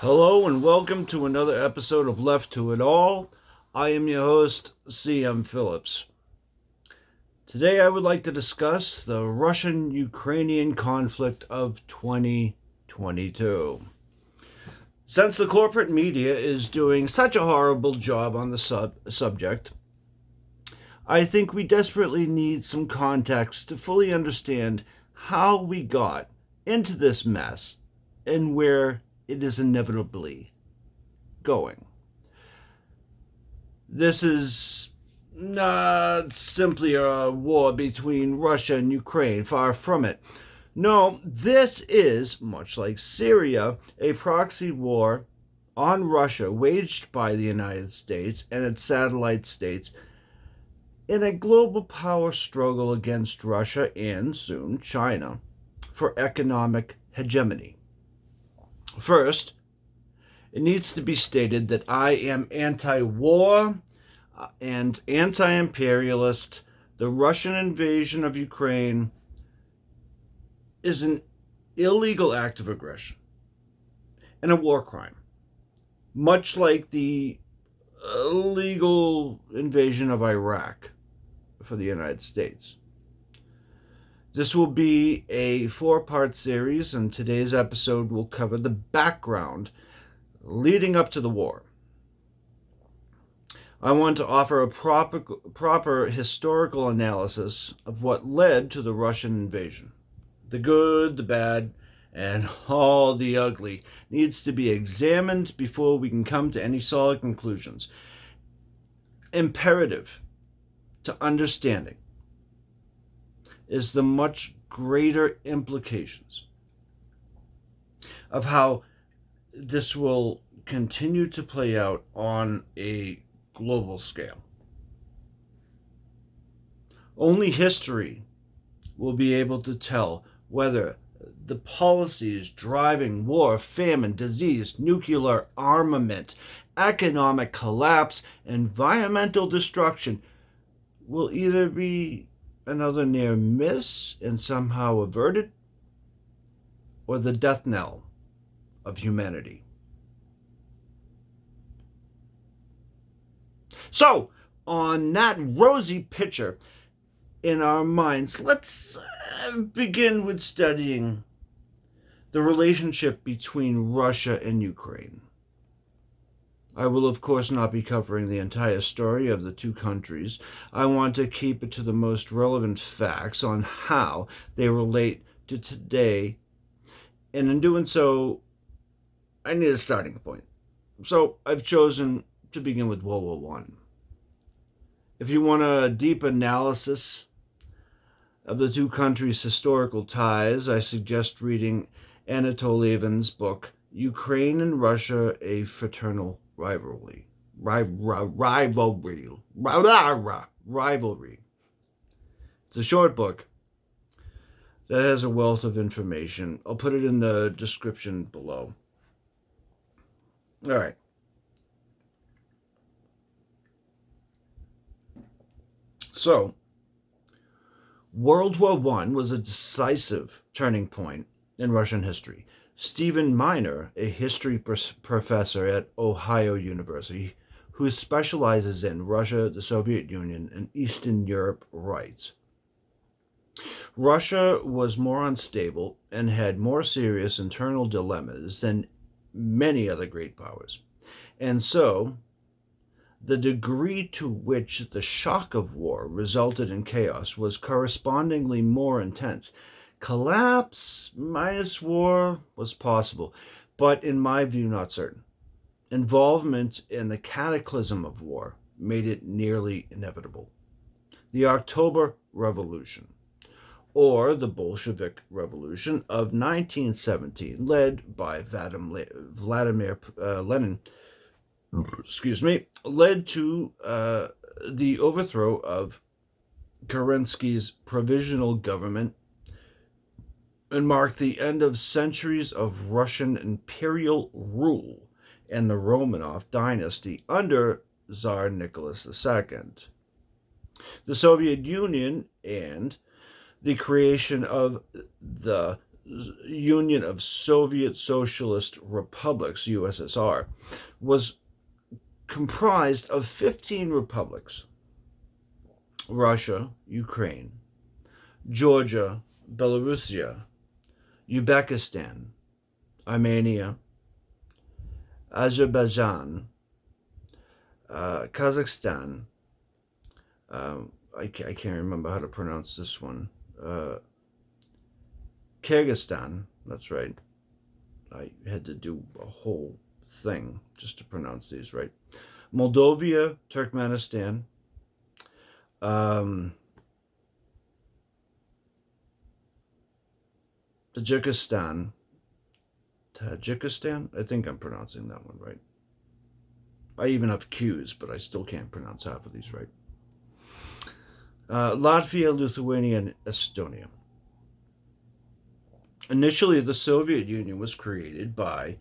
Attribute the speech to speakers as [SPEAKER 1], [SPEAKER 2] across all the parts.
[SPEAKER 1] Hello and welcome to another episode of Left to It All. I am your host, C.M. Phillips. Today I would like to discuss the Russian-Ukrainian conflict of 2022. Since the corporate media is doing such a horrible job on the subject, I think we desperately need some context to fully understand how we got into this mess and where it is inevitably going. This is not simply a war between Russia and Ukraine, far from it. No, this is, much like Syria, a proxy war on Russia waged by the United States and its satellite states in a global power struggle against Russia and soon China for economic hegemony. First, it needs to be stated that I am anti-war and anti-imperialist. The Russian invasion of Ukraine is an illegal act of aggression and a war crime, much like the illegal invasion of Iraq for the United States. This will be a 4-part series, and today's episode will cover the background leading up to the war. I want to offer a proper historical analysis of what led to the Russian invasion. The good, the bad, and all the ugly needs to be examined before we can come to any solid conclusions. Imperative to understanding is the much greater implications of how this will continue to play out on a global scale. Only history will be able to tell whether the policies driving war, famine, disease, nuclear armament, economic collapse, environmental destruction will either be another near miss and somehow averted, or the death knell of humanity. So, on that rosy picture in our minds, let's begin with studying the relationship between Russia and Ukraine. I will, of course, not be covering the entire story of the two countries. I want to keep it to the most relevant facts on how they relate to today, and in doing so, I need a starting point. So I've chosen to begin with World War One. If you want a deep analysis of the two countries' historical ties, I suggest reading Anatol Lieven's book, Ukraine and Russia, A Fraternal Rivalry. Rivalry. It's a short book that has a wealth of information. I'll put it in the description below. All right. So, World War I was a decisive turning point in Russian history. Stephen Miner, a history professor at Ohio University who specializes in Russia, the Soviet Union, and Eastern Europe, writes, Russia was more unstable and had more serious internal dilemmas than many other great powers. And so, the degree to which the shock of war resulted in chaos was correspondingly more intense. Collapse minus war was possible, but in my view, not certain. Involvement in the cataclysm of war made it nearly inevitable. The October Revolution, or the Bolshevik Revolution of 1917, led by Vladimir Lenin, led to the overthrow of Kerensky's provisional government and marked the end of centuries of Russian imperial rule and the Romanov dynasty under Tsar Nicholas II. The Soviet Union and the creation of the Union of Soviet Socialist Republics, USSR, was comprised of 15 republics: Russia, Ukraine, Georgia, Belarusia, Uzbekistan, Armenia, Azerbaijan, Kazakhstan. I can't remember how to pronounce this one. Kyrgyzstan, that's right. I had to do a whole thing just to pronounce these right. Moldova, Turkmenistan, Tajikistan, I think I'm pronouncing that one right. I even have Q's, but I still can't pronounce half of these right. Latvia, Lithuania, and Estonia. Initially, the Soviet Union was created by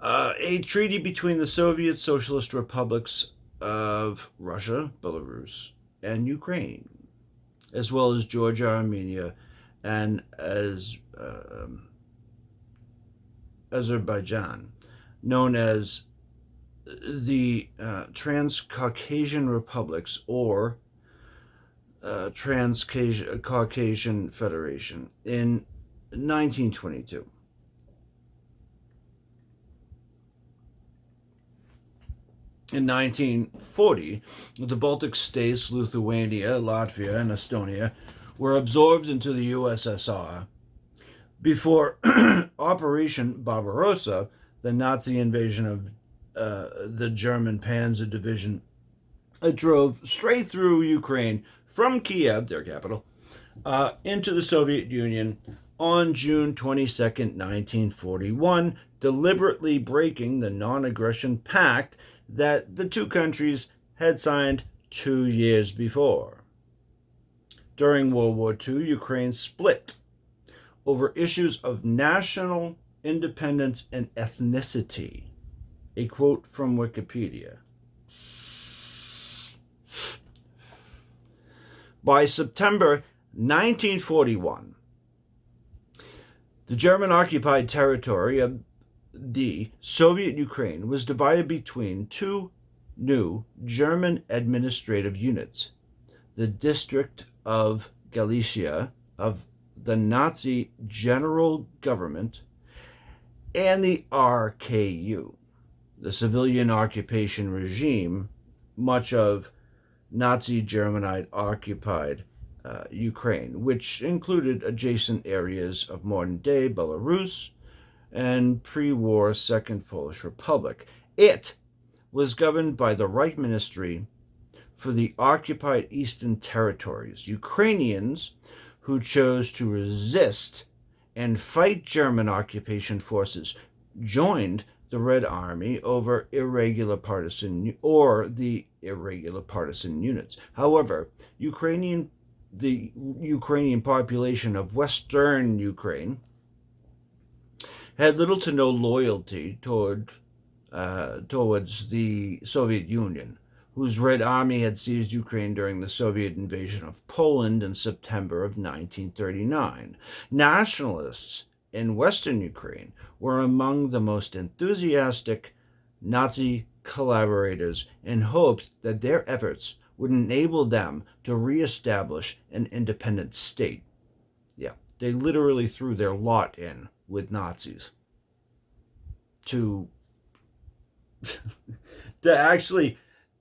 [SPEAKER 1] a treaty between the Soviet Socialist Republics of Russia, Belarus, and Ukraine, as well as Georgia, Armenia, and Azerbaijan, known as the Transcaucasian Republics, or Transcaucasian Federation, in 1922. In 1940, the Baltic states, Lithuania, Latvia, and Estonia, were absorbed into the USSR before Operation Barbarossa, the Nazi invasion of the German Panzer Division. It drove straight through Ukraine from Kiev, their capital, into the Soviet Union on June 22nd, 1941, deliberately breaking the non-aggression pact that the two countries had signed 2 years before. During World War II, Ukraine split over issues of national independence and ethnicity. A quote from Wikipedia. By September 1941, the German-occupied territory of the Soviet Ukraine was divided between two new German administrative units: the District of Galicia of the Nazi General Government and the RKU, the civilian occupation regime, much of Nazi German-occupied Ukraine, which included adjacent areas of modern-day Belarus and pre-war Second Polish Republic. It was governed by the Reich Ministry for the occupied Eastern Territories. Ukrainians who chose to resist and fight German occupation forces joined the Red Army over the irregular partisan units. However, the Ukrainian population of Western Ukraine had little to no loyalty towards the Soviet Union, whose Red Army had seized Ukraine during the Soviet invasion of Poland in September of 1939. Nationalists in Western Ukraine were among the most enthusiastic Nazi collaborators and hoped that their efforts would enable them to reestablish an independent state. Yeah, they literally threw their lot in with Nazis to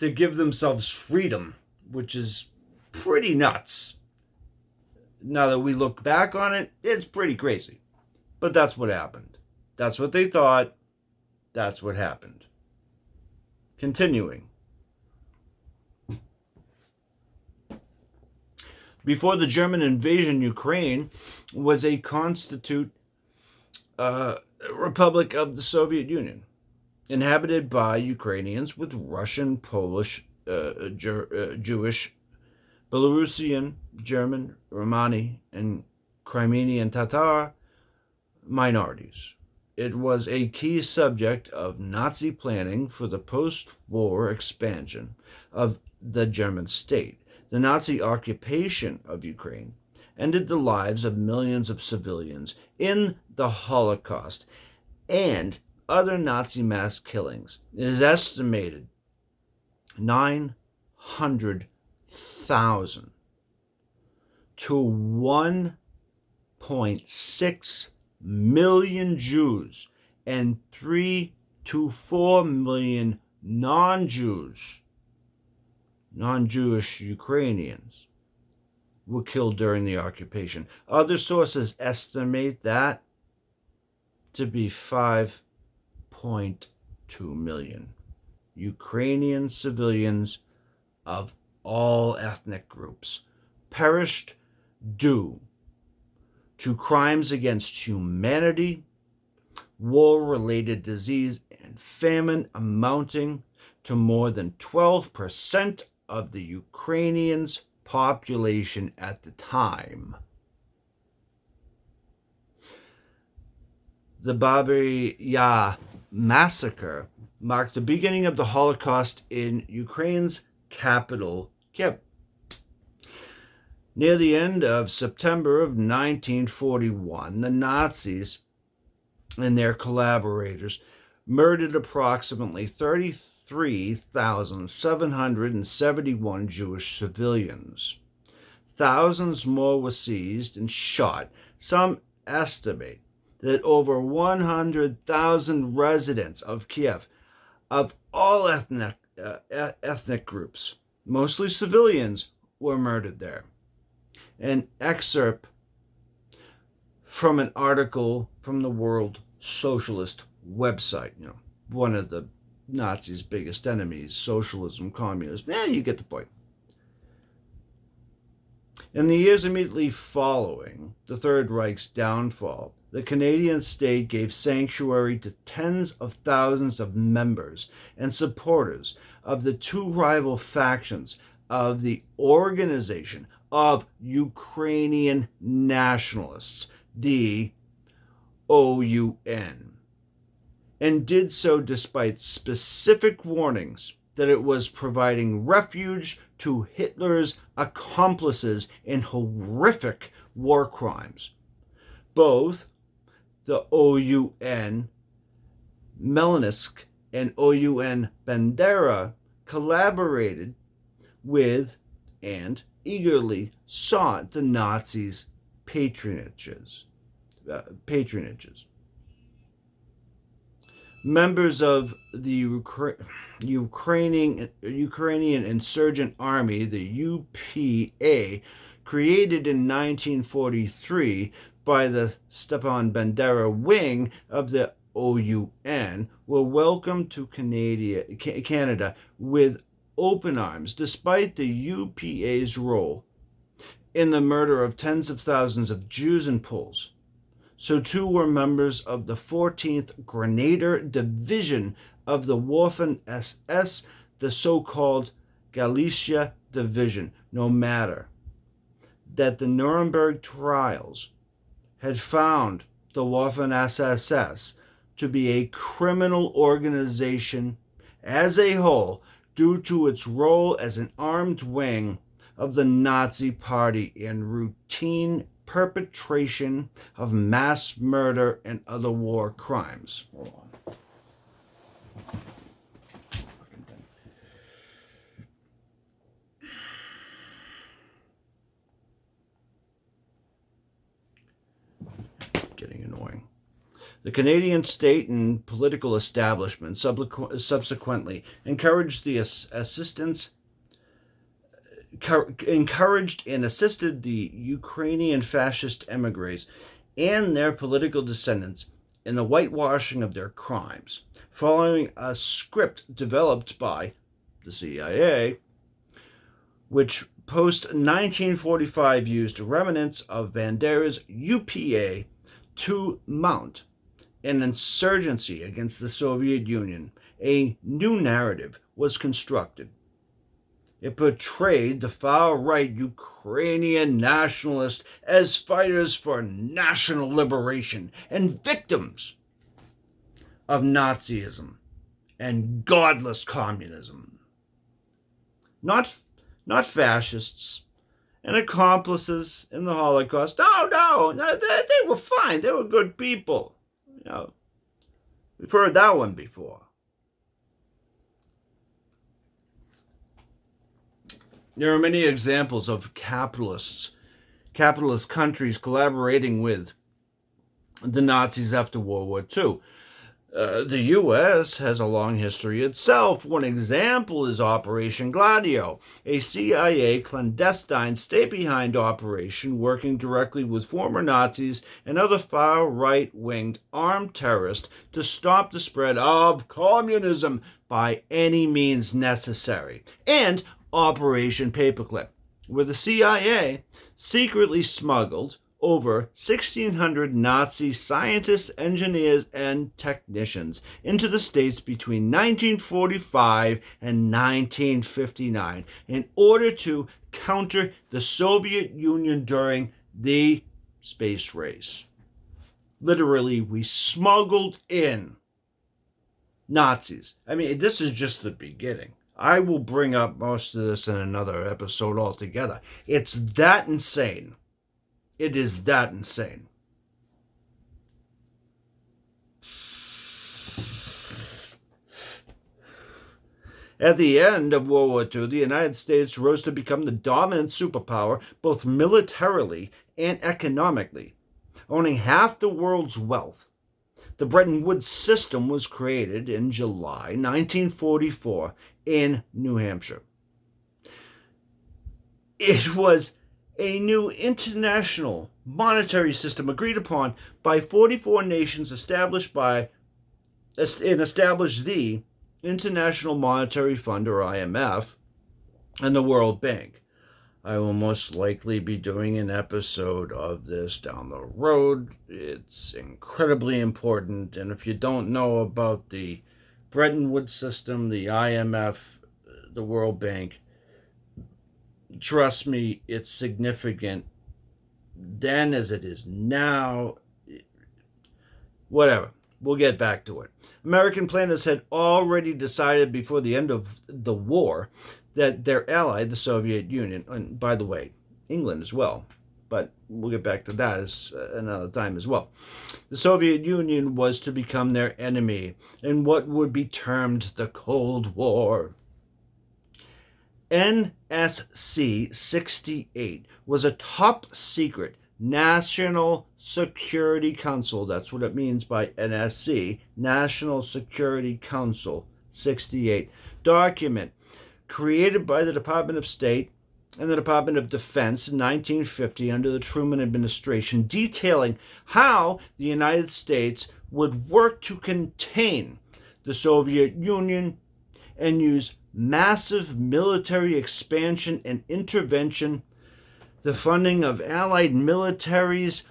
[SPEAKER 1] to give themselves freedom, which is pretty nuts. Now that we look back on it, it's pretty crazy. But that's what happened. That's what they thought. That's what happened. Continuing. Before the German invasion, Ukraine was a constituent republic of the Soviet Union, inhabited by Ukrainians with Russian, Polish, Jewish, Belarusian, German, Romani, and Crimean Tatar minorities. It was a key subject of Nazi planning for the post-war expansion of the German state. The Nazi occupation of Ukraine ended the lives of millions of civilians in the Holocaust and other Nazi mass killings. It is estimated 900,000 to 1.6 million Jews and 3 to 4 million non-Jewish Ukrainians were killed during the occupation. Other sources estimate that to be 5.2 million Ukrainian civilians of all ethnic groups perished due to crimes against humanity, war-related disease, and famine, amounting to more than 12% of the Ukrainians' population at the time. The Babi Yar massacre marked the beginning of the Holocaust in Ukraine's capital, Kiev. Near the end of September of 1941, the Nazis and their collaborators murdered approximately 33,771 Jewish civilians. Thousands more were seized and shot. Some estimate that over 100,000 residents of Kiev, of all ethnic groups, mostly civilians, were murdered there. An excerpt from an article from the World Socialist website, one of the Nazis' biggest enemies, socialism, communism. You get the point. In the years immediately following the Third Reich's downfall, the Canadian state gave sanctuary to tens of thousands of members and supporters of the two rival factions of the Organization of Ukrainian Nationalists, the OUN, and did so despite specific warnings that it was providing refuge to Hitler's accomplices in horrific war crimes. Both the OUN Melansk and OUN Bandera collaborated with and eagerly sought the Nazis' patronages. Members of the Ukrainian Insurgent Army, the UPA, created in 1943 by the Stepan Bandera wing of the OUN, were welcomed to Canada with open arms, despite the UPA's role in the murder of tens of thousands of Jews and Poles. So too were members of the 14th Grenadier Division of the Waffen-SS, the so-called Galicia Division, no matter that the Nuremberg trials had found the Waffen-SS to be a criminal organization as a whole due to its role as an armed wing of the Nazi Party in routine perpetration of mass murder and other war crimes. Hold on. Getting annoying. The Canadian state and political establishment subsequently encouraged and assisted the Ukrainian fascist emigres and their political descendants in the whitewashing of their crimes, following a script developed by the CIA, which post-1945 used remnants of Bandera's UPA to mount an insurgency against the Soviet Union. A new narrative was constructed. It portrayed the far-right Ukrainian nationalists as fighters for national liberation and victims of Nazism and godless communism. Not fascists, and accomplices in the Holocaust. No, they were fine. They were good people. We've heard that one before. There are many examples of capitalist countries collaborating with the Nazis after World War II. The U.S. has a long history itself. One example is Operation Gladio, a CIA clandestine stay-behind operation working directly with former Nazis and other far-right-winged armed terrorists to stop the spread of communism by any means necessary. And Operation Paperclip, where the CIA secretly smuggled over 1,600 Nazi scientists, engineers, and technicians into the States between 1945 and 1959 in order to counter the Soviet Union during the space race. Literally, we smuggled in Nazis. I mean, this is just the beginning. I will bring up most of this in another episode altogether. It's that insane. It is that insane. At the end of World War II, the United States rose to become the dominant superpower, both militarily and economically, owning half the world's wealth. The Bretton Woods system was created in July 1944 in New Hampshire. It was a new international monetary system agreed upon by 44 nations established the International Monetary Fund, or IMF, and the World Bank. I will most likely be doing an episode of this down the road. It's incredibly important, and if you don't know about the Bretton Woods system, the IMF, the World Bank, trust me, it's significant then as it is now. Whatever. We'll get back to it. American planners had already decided before the end of the war that their ally, the Soviet Union, and by the way, England as well, but we'll get back to that another time as well. The Soviet Union was to become their enemy in what would be termed the Cold War. NSC 68 was a top secret National Security Council, that's what it means by NSC, National Security Council 68, document created by the Department of State and the Department of Defense in 1950 under the Truman administration, detailing how the United States would work to contain the Soviet Union and use massive military expansion and intervention, the funding of allied militaries,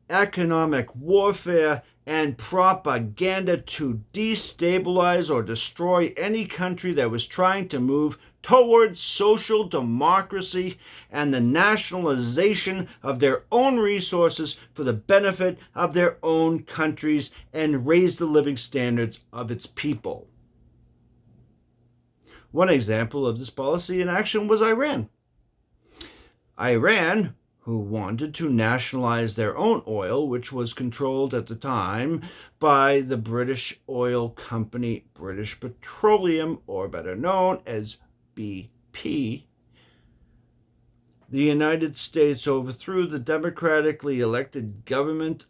[SPEAKER 1] economic warfare, and propaganda to destabilize or destroy any country that was trying to move towards social democracy and the nationalization of their own resources for the benefit of their own countries and raise the living standards of its people. One example of this policy in action was Iran. Iran, who wanted to nationalize their own oil, which was controlled at the time by the British oil company British Petroleum, or better known as BP. The United States overthrew the democratically elected government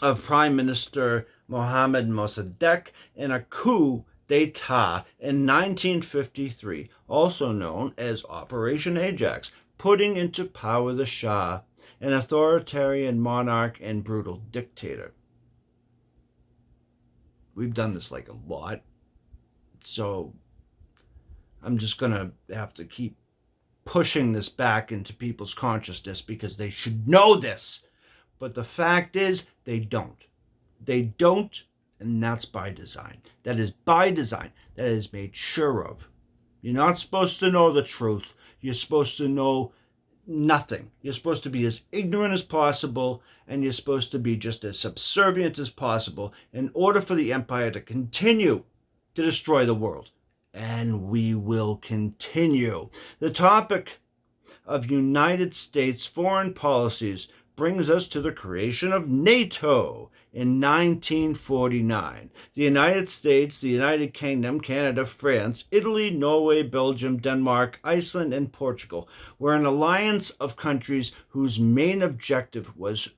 [SPEAKER 1] of Prime Minister Mohammad Mossadegh in a coup d'etat in 1953, also known as Operation Ajax, putting into power the Shah, an authoritarian monarch and brutal dictator. We've done this like a lot, so I'm just going to have to keep pushing this back into people's consciousness because they should know this. But the fact is, they don't. They don't, and that's by design. That is by design. That is made sure of. You're not supposed to know the truth. You're supposed to know nothing. You're supposed to be as ignorant as possible, and you're supposed to be just as subservient as possible in order for the empire to continue to destroy the world. And we will continue. The topic of United States foreign policies brings us to the creation of NATO in 1949. The United States, the United Kingdom, Canada, France, Italy, Norway, Belgium, Denmark, Iceland, and Portugal were an alliance of countries whose main objective was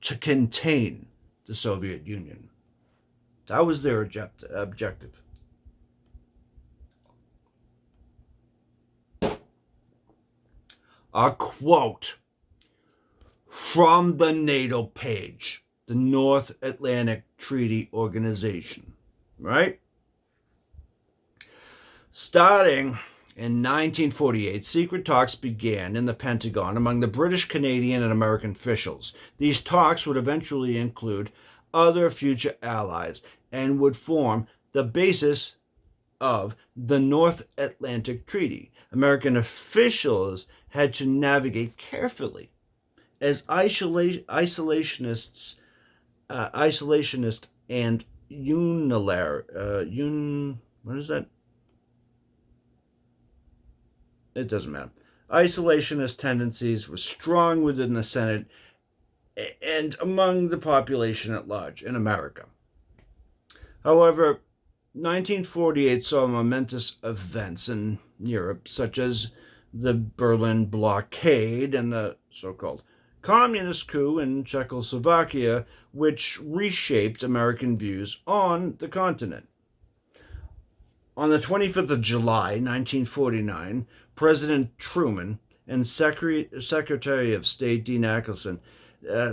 [SPEAKER 1] to contain the Soviet Union. That was their objective. A quote from the NATO page, the North Atlantic Treaty Organization, right? Starting in 1948, secret talks began in the Pentagon among the British, Canadian, and American officials. These talks would eventually include other future allies and would form the basis of the North Atlantic Treaty. American officials had to navigate carefully as isolationist and what is that? It doesn't matter. Isolationist tendencies were strong within the Senate and among the population at large in America. However, 1948 saw momentous events in Europe, such as the Berlin blockade and the so-called communist coup in Czechoslovakia, which reshaped American views on the continent. On the 25th of July, 1949, President Truman and Secretary of State Dean Acheson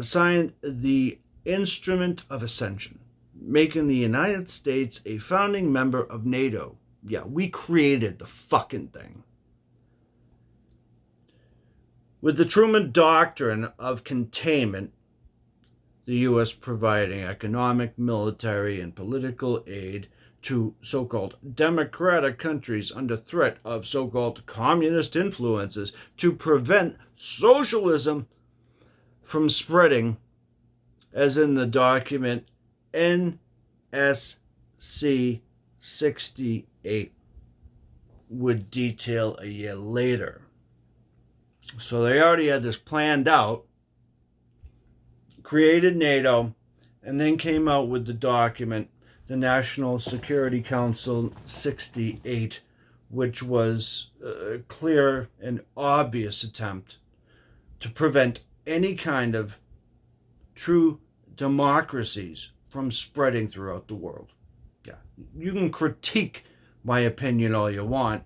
[SPEAKER 1] signed the Instrument of Accession, making the United States a founding member of NATO. Yeah, we created the fucking thing. With the Truman Doctrine of Containment, the U.S. providing economic, military, and political aid to so-called democratic countries under threat of so-called communist influences to prevent socialism from spreading, as in the document NSC 68 would detail a year later. So they already had this planned out, created NATO, and then came out with the document, the National Security Council 68, which was a clear and obvious attempt to prevent any kind of true democracies from spreading throughout the world. Yeah, you can critique my opinion all you want,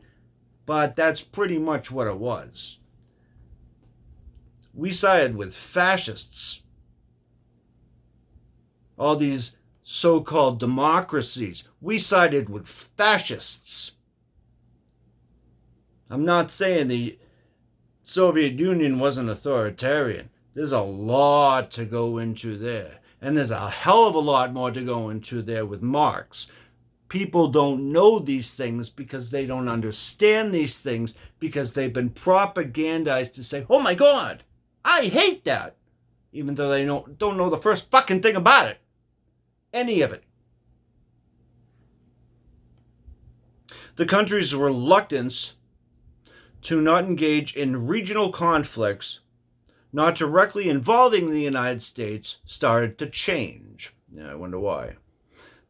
[SPEAKER 1] but that's pretty much what it was. We sided with fascists. All these so-called democracies, we sided with fascists. I'm not saying the Soviet Union wasn't authoritarian. There's a lot to go into there. And there's a hell of a lot more to go into there with Marx. People don't know these things because they don't understand these things because they've been propagandized to say, oh my God, I hate that. Even though they don't know the first fucking thing about it. Any of it. The country's reluctance to not engage in regional conflicts not directly involving the United States started to change. Yeah, I wonder why.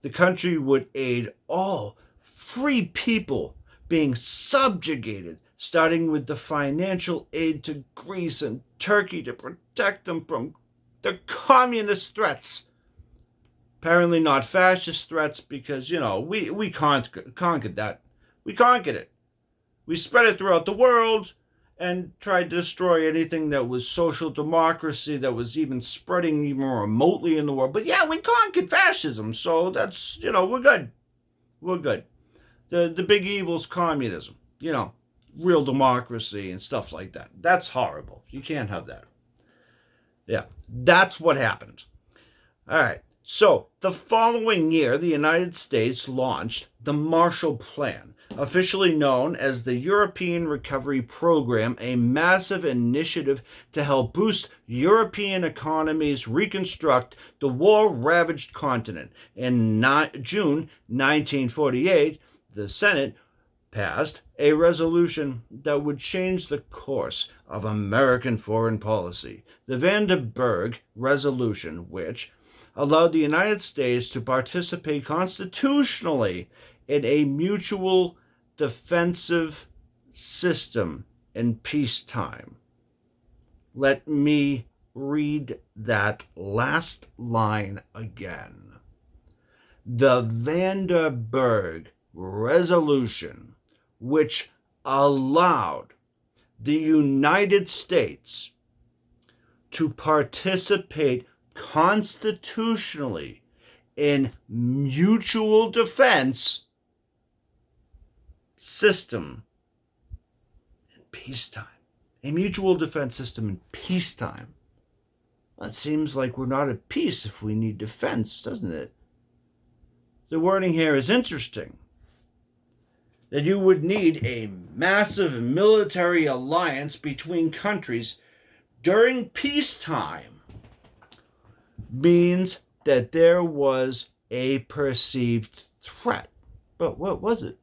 [SPEAKER 1] The country would aid all free people being subjugated, starting with the financial aid to Greece and Turkey to protect them from the communist threats. Apparently not fascist threats because, we conquered that. We conquered it. We spread it throughout the world and tried to destroy anything that was social democracy that was even spreading even remotely in the world. But yeah, we conquered fascism, so that's, we're good. We're good. The big evil's communism, real democracy and stuff like that. That's horrible. You can't have that. Yeah, that's what happened. All right. So, the following year, the United States launched the Marshall Plan, officially known as the European Recovery Program, a massive initiative to help boost European economies reconstruct the war-ravaged continent. In June 1948, the Senate passed a resolution that would change the course of American foreign policy. The Vandenberg Resolution, which allowed the United States to participate constitutionally in a mutual defensive system in peacetime. Let me read that last line again. The Vandenberg Resolution, which allowed the United States to participate constitutionally in mutual defense system in peacetime. A mutual defense system in peacetime. Well, it seems like we're not at peace if we need defense, doesn't it? The wording here is interesting. That you would need a massive military alliance between countries during peacetime means that there was a perceived threat. But what was it?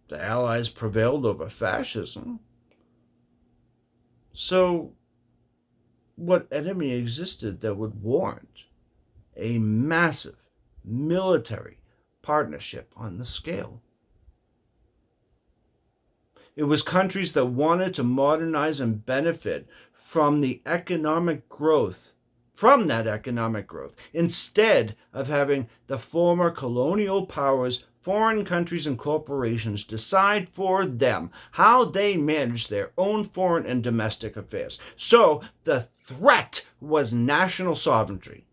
[SPEAKER 1] The Allies prevailed over fascism. So, what enemy existed that would warrant a massive military partnership on the scale? It was countries that wanted to modernize and benefit from the economic growth, from that economic growth, instead of having the former colonial powers, foreign countries and corporations decide for them how they manage their own foreign and domestic affairs. So the threat was national sovereignty,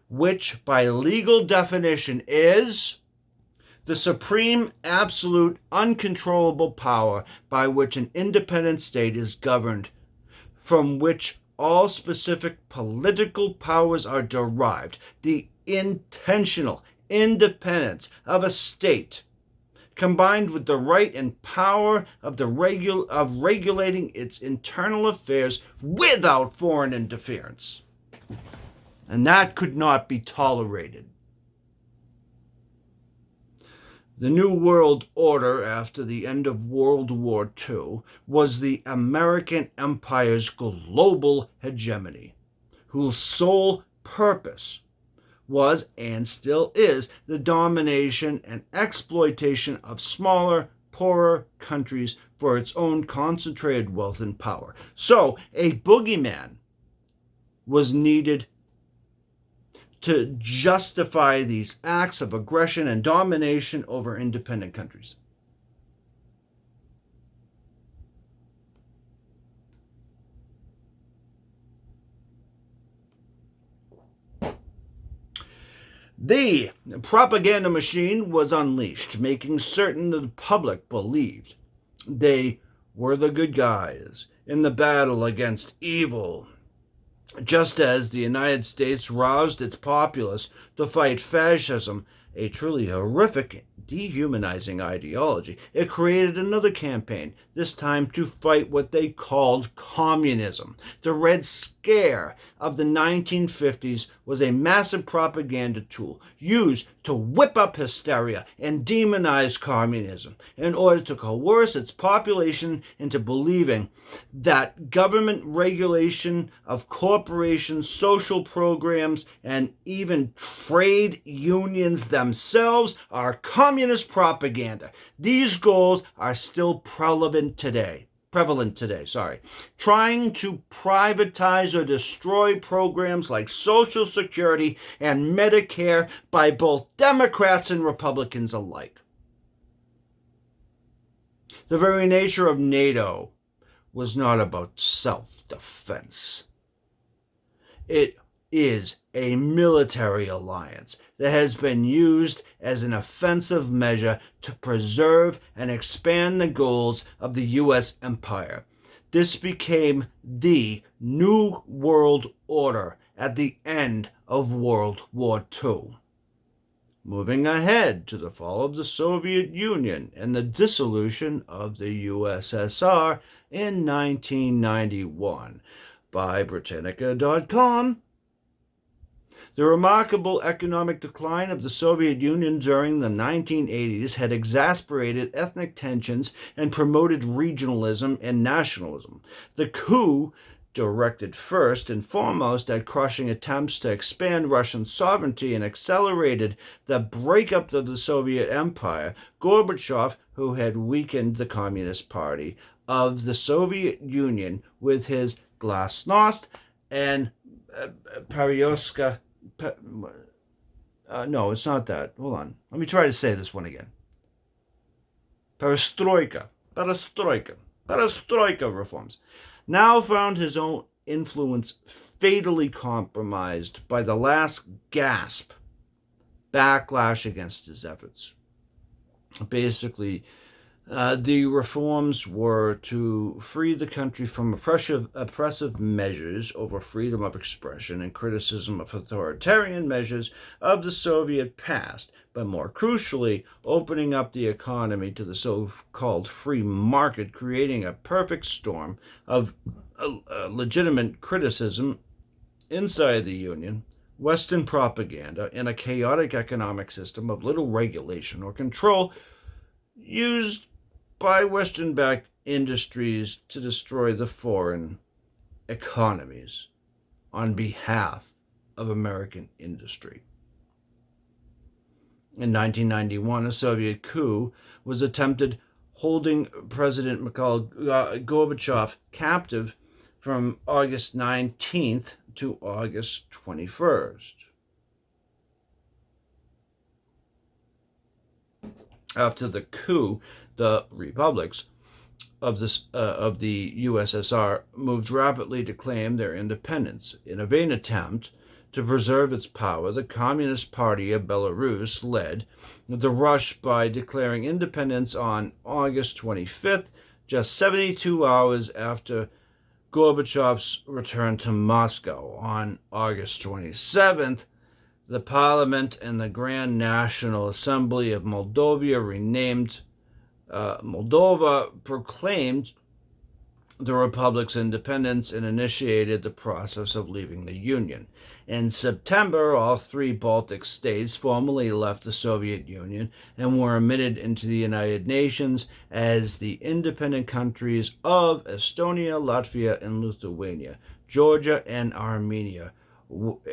[SPEAKER 1] which by legal definition is the supreme, absolute, uncontrollable power by which an independent state is governed, from which all specific political powers are derived. The intentional independence of a state, combined with the right and power of regulating its internal affairs without foreign interference. And that could not be tolerated. The New World Order after the end of World War II was the American Empire's global hegemony, whose sole purpose was and still is the domination and exploitation of smaller, poorer countries for its own concentrated wealth and power. So a boogeyman was needed to justify these acts of aggression and domination over independent countries. The propaganda machine was unleashed, making certain that the public believed they were the good guys in the battle against evil, just as the United States roused its populace to fight fascism, a truly horrific, dehumanizing ideology. It created another campaign, this time to fight what they called communism. The Red Scare of the 1950s was a massive propaganda tool used to whip up hysteria and demonize communism in order to coerce its population into believing that government regulation of corporations, social programs, and even trade unions themselves are communist propaganda. These goals are still prevalent today. Trying to privatize or destroy programs like Social Security and Medicare by both Democrats and Republicans alike. The very nature of NATO was not about self-defense. It is a military alliance that has been used as an offensive measure to preserve and expand the goals of the U.S. empire. This became the New World Order at the end of World War II. Moving ahead to the fall of the Soviet Union and the dissolution of the USSR in 1991 by Britannica.com. The remarkable economic decline of the Soviet Union during the 1980s had exacerbated ethnic tensions and promoted regionalism and nationalism. The coup, directed first and foremost at crushing attempts to expand Russian sovereignty and accelerated the breakup of the Soviet Empire, Gorbachev, who had weakened the Communist Party of the Soviet Union with his glasnost and Perestroika. No, it's not that. Hold on. Let me try to say this one again. Perestroika reforms. Now found his own influence fatally compromised by the last gasp backlash against his efforts. Basically, the reforms were to free the country from oppressive measures over freedom of expression and criticism of authoritarian measures of the Soviet past, but more crucially, opening up the economy to the so-called free market, creating a perfect storm of legitimate criticism inside the Union, Western propaganda, and a chaotic economic system of little regulation or control used by Western-backed industries to destroy the foreign economies on behalf of American industry. In 1991, a Soviet coup was attempted, holding President Mikhail Gorbachev captive from August 19th to August 21st. After the coup, the republics of the USSR moved rapidly to claim their independence. In a vain attempt to preserve its power, the Communist Party of Belarus led the rush by declaring independence on August 25th, just 72 hours after Gorbachev's return to Moscow. On August 27th, the Parliament and the Grand National Assembly of Moldova renamed Moldova, proclaimed the republic's independence and initiated the process of leaving the Union. In September, all three Baltic states formally left the Soviet Union and were admitted into the United Nations as the independent countries of Estonia, Latvia, and Lithuania. Georgia and Armenia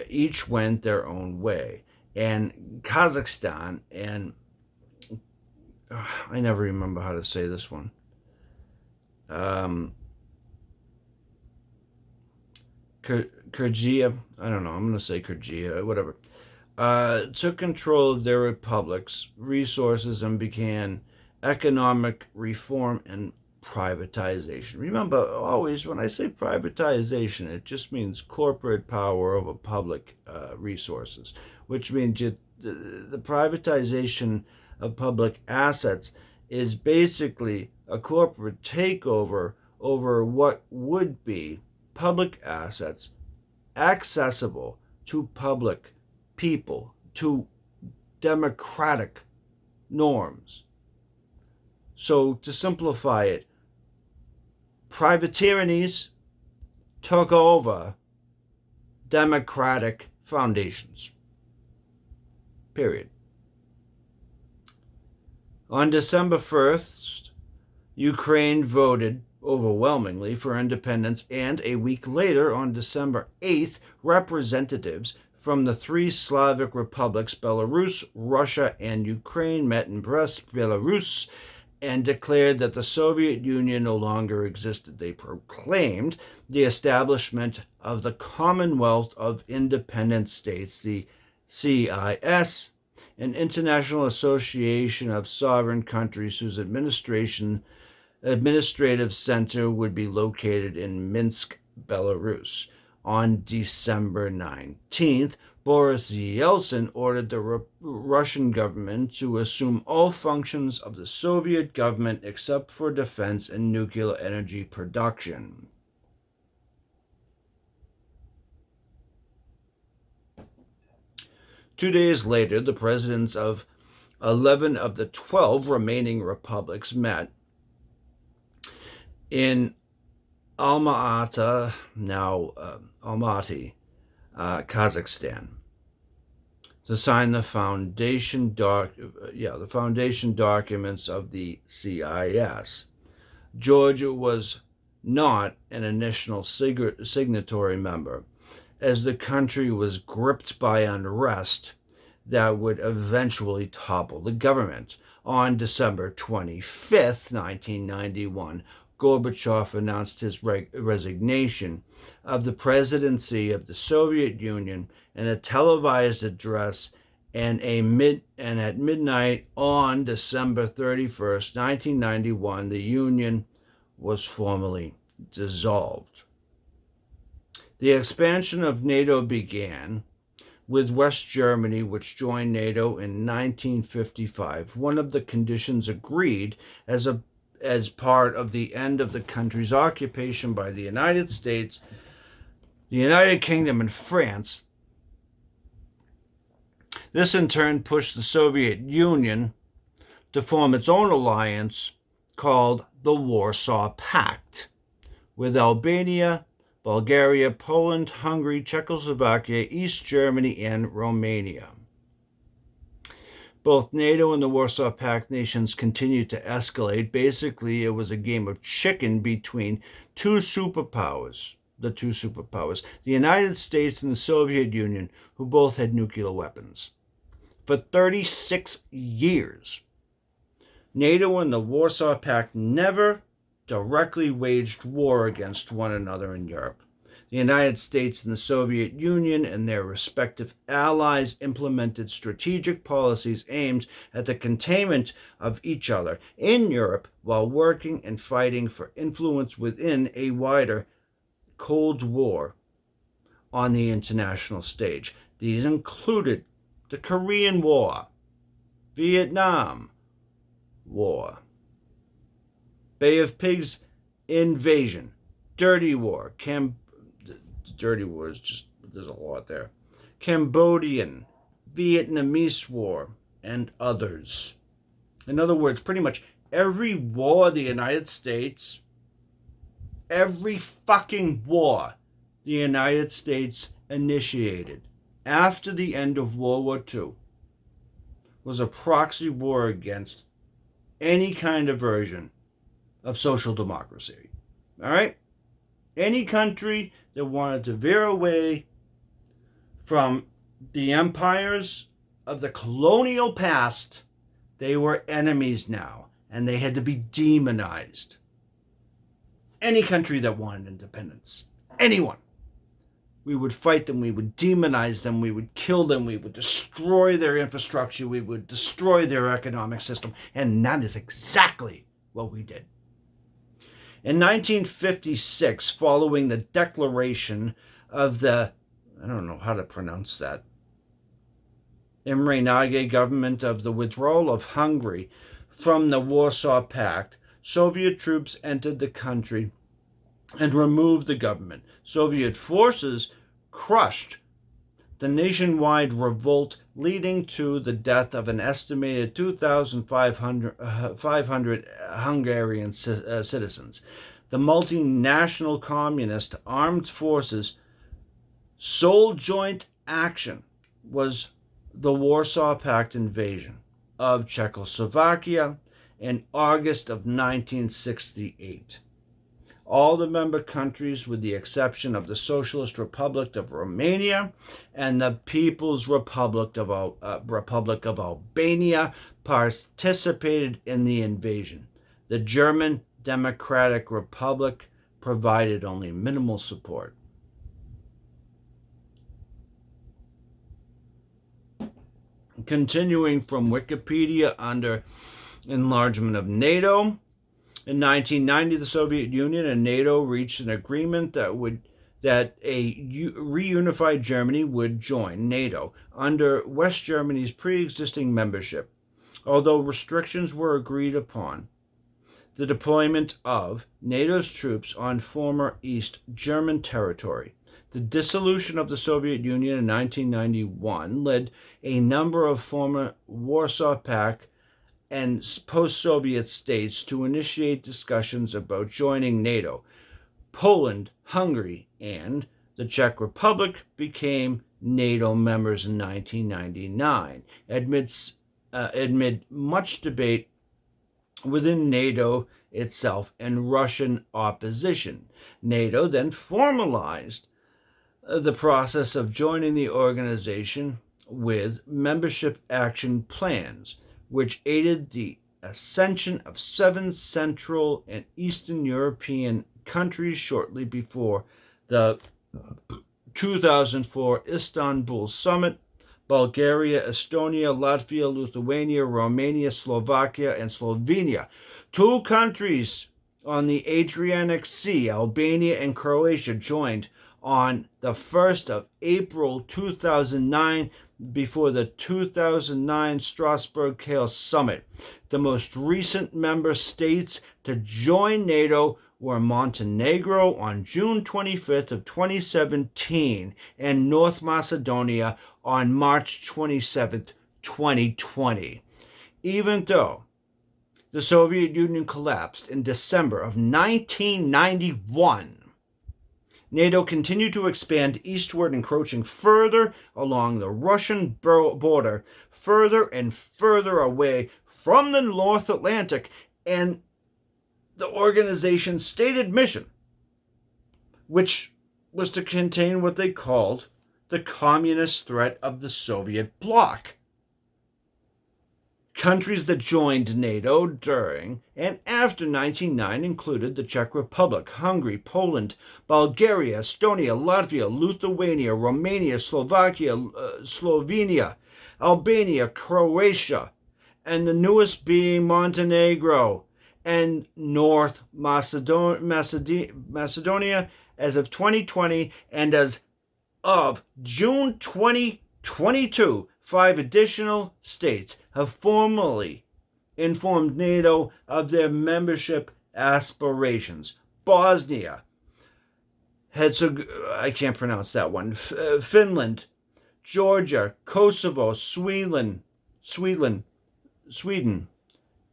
[SPEAKER 1] each went their own way, and Kazakhstan and I never remember how to say this one. Kyrgyzstan, I don't know, I'm going to say Kyrgyzstan, whatever, took control of their republics' resources and began economic reform and privatization. Remember, always when I say privatization, it just means corporate power over public resources, which means the privatization of public assets is basically a corporate takeover over what would be public assets accessible to public people, to democratic norms. So to simplify it, privateerings took over democratic foundations. Period. On December 1st, Ukraine voted overwhelmingly for independence, and a week later, on December 8th, representatives from the three Slavic republics, Belarus, Russia, and Ukraine, met in Brest, Belarus, and declared that the Soviet Union no longer existed. They proclaimed the establishment of the Commonwealth of Independent States, the CIS, an international association of sovereign countries whose administrative center would be located in Minsk, Belarus. On December 19th, Boris Yeltsin ordered the Russian government to assume all functions of the Soviet government except for defense and nuclear energy production. Two days later, the presidents of 11 of the 12 remaining republics met in Almaty, Kazakhstan. to sign the foundation documents of the CIS. Georgia was not an initial signatory member, as the country was gripped by unrest that would eventually topple the government. On December 25th, 1991, Gorbachev announced his resignation of the presidency of the Soviet Union in a televised address, and at midnight on December 31st, 1991, the Union was formally dissolved. The expansion of NATO began with West Germany, which joined NATO in 1955. One of the conditions agreed as part of the end of the country's occupation by the United States, the United Kingdom, and France. This in turn pushed the Soviet Union to form its own alliance called the Warsaw Pact, with Albania, Bulgaria, Poland, Hungary, Czechoslovakia, East Germany, and Romania. Both NATO and the Warsaw Pact nations continued to escalate. Basically, it was a game of chicken between the two superpowers, the United States and the Soviet Union, who both had nuclear weapons. For 36 years, NATO and the Warsaw Pact never directly waged war against one another in Europe. The United States and the Soviet Union and their respective allies implemented strategic policies aimed at the containment of each other in Europe while working and fighting for influence within a wider Cold War on the international stage. These included the Korean War, Vietnam War, Bay of Pigs invasion, Dirty War, Dirty War is just, there's a lot there, Cambodian, Vietnamese War, and others. In other words, pretty much every war the United States, every fucking war the United States initiated after the end of World War II was a proxy war against any kind of version of social democracy. All right? Any country that wanted to veer away from the empires of the colonial past, they were enemies now, and they had to be demonized. Any country that wanted independence, anyone, we would fight them, we would demonize them, we would kill them, we would destroy their infrastructure, we would destroy their economic system, and that is exactly what we did. In 1956, following the declaration of the, I don't know how to pronounce that, Imre Nagy government of the withdrawal of Hungary from the Warsaw Pact, Soviet troops entered the country and removed the government. Soviet forces crushed the nationwide revolt, leading to the death of an estimated 2,500 Hungarian citizens. The multinational communist armed forces' sole joint action was the Warsaw Pact invasion of Czechoslovakia in August of 1968. All the member countries, with the exception of the Socialist Republic of Romania and the People's Republic of Albania, participated in the invasion. The German Democratic Republic provided only minimal support. Continuing from Wikipedia under enlargement of NATO, in 1990, the Soviet Union and NATO reached an agreement that a reunified Germany would join NATO under West Germany's pre-existing membership. Although restrictions were agreed upon, the deployment of NATO's troops on former East German territory. The dissolution of the Soviet Union in 1991 led a number of former Warsaw Pact and post-Soviet states to initiate discussions about joining NATO. Poland, Hungary, and the Czech Republic became NATO members in 1999, amid much debate within NATO itself and Russian opposition. NATO then formalized the process of joining the organization with membership action plans, which aided the ascension of 7 Central and Eastern European countries shortly before the 2004 Istanbul summit. Bulgaria, Estonia, Latvia, Lithuania, Romania, Slovakia, and Slovenia. 2 countries on the Adriatic Sea, Albania and Croatia, joined on the 1st of April 2009 before the 2009 Strasbourg Chaos Summit. The most recent member states to join NATO were Montenegro on June 25th of 2017 and North Macedonia on March 27th, 2020. Even though the Soviet Union collapsed in December of 1991, NATO continued to expand eastward, encroaching further along the Russian border, further and further away from the North Atlantic, and the organization's stated mission, which was to contain what they called the communist threat of the Soviet bloc. Countries that joined NATO during and after 1999 included the Czech Republic, Hungary, Poland, Bulgaria, Estonia, Latvia, Lithuania, Romania, Slovakia, Slovenia, Albania, Croatia, and the newest being Montenegro and North Macedonia as of 2020, and as of June 2022, 5 additional states have formally informed NATO of their membership aspirations. Bosnia, I can't pronounce that one, Finland, Georgia, Kosovo, Sweden,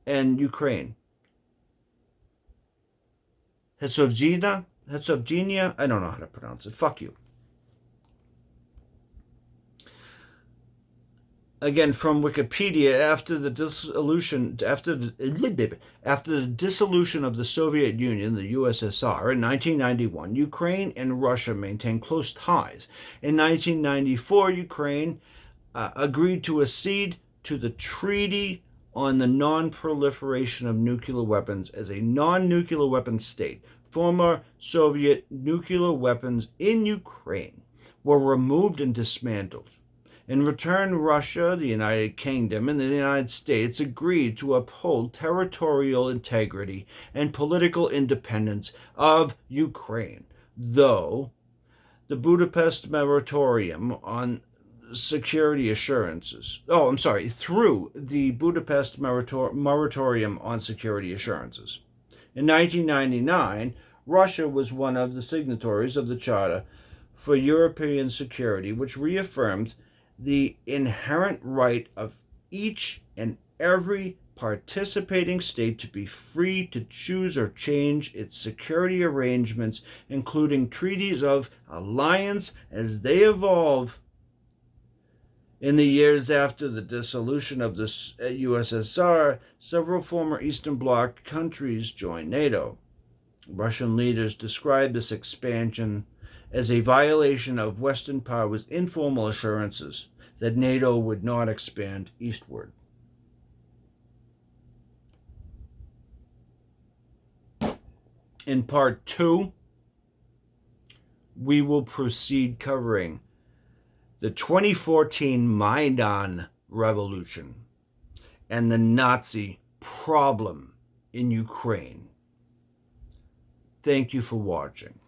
[SPEAKER 1] and Ukraine. Herzegovina, I don't know how to pronounce it. Fuck you. Again, from Wikipedia, after the dissolution of the Soviet Union, the USSR, in 1991, Ukraine and Russia maintained close ties. In 1994, Ukraine agreed to accede to the Treaty on the Non-Proliferation of Nuclear Weapons as a non-nuclear weapons state. Former Soviet nuclear weapons in Ukraine were removed and dismantled. In return, Russia, the United Kingdom, and the United States agreed to uphold territorial integrity and political independence of Ukraine, though the Budapest Moratorium on security assurances. Through the Budapest Moratorium on security assurances. In 1999, Russia was one of the signatories of the Charter for European Security, which reaffirmed the inherent right of each and every participating state to be free to choose or change its security arrangements, including treaties of alliance as they evolve. In the years after the dissolution of the USSR, several former Eastern Bloc countries joined NATO. Russian leaders described this expansion as a violation of Western powers' informal assurances that NATO would not expand eastward. In part 2, we will proceed covering the 2014 Maidan Revolution and the Nazi problem in Ukraine. Thank you for watching.